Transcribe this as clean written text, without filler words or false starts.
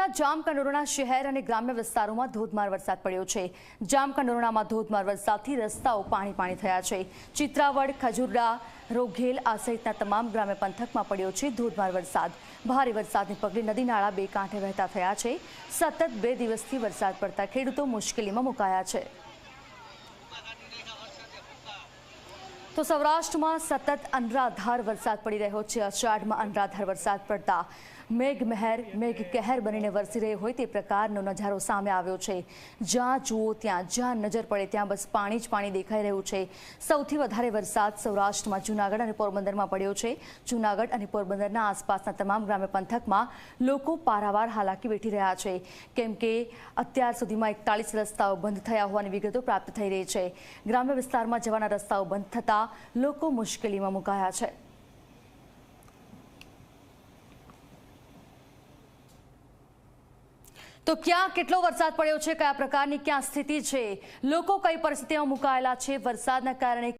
કચ્છના જામકંડોરણા શહેર અને ગ્રામ્ય વિસ્તારોમાં ધોધમાર વરસાદ પડ્યો છે। જામકંડોરણામાં ધોધમાર વરસાદથી રસ્તાઓ પાણી થયા છે। ચિત્રાવડ, ખજુરડા, રોઘેલ આ સહિતના તમામ ગ્રામ્ય પંથકમાં પડ્યો છે ધોધમાર વરસાદ। ભારે વરસાદને પગલે નદી નાળા બે કાંઠે વહેતા થયા છે। સતત 2 દિવસથી વરસાદ પડતા ખેડૂતો મુશ્કેલીમાં મુકાયા છે। તો સૌરાષ્ટ્રમાં સતત અનરાધાર વરસાદ પડી રહ્યો છે। અષાઢમાં અનરાધાર વરસાદ પડતા મેઘમહેર મેઘકહેર બનીને વરસી રહ્યો હોય તે પ્રકારનો નજારો સામે આવ્યો છે। જ્યાં જુઓ ત્યાં, જ્યાં નજર પડે ત્યાં બસ પાણી જ પાણી દેખાઈ રહ્યું છે। સૌથી વધારે વરસાદ સૌરાષ્ટ્રમાં જૂનાગઢ અને પોરબંદરમાં પડ્યો છે। જૂનાગઢ અને પોરબંદરના આસપાસના તમામ ગ્રામ્ય પંથકમાં લોકો પારાવાર હાલાકી વેઠી રહ્યા છે, કેમ કે અત્યાર સુધીમાં 41 રસ્તાઓ બંધ થયા હોવાની વિગતો પ્રાપ્ત થઈ રહી છે। ગ્રામ્ય વિસ્તારમાં જવાના રસ્તાઓ બંધ થતાં લોકો મુશ્કેલીમાં મુકાયા છે। તો ક્યાં કેટલો વરસાદ પડ્યો છે, કયા પ્રકારની ક્યાં સ્થિતિ છે, લોકો કઈ પરિસ્થિતિમાં મુકાયેલા છે, વરસાદના કારણે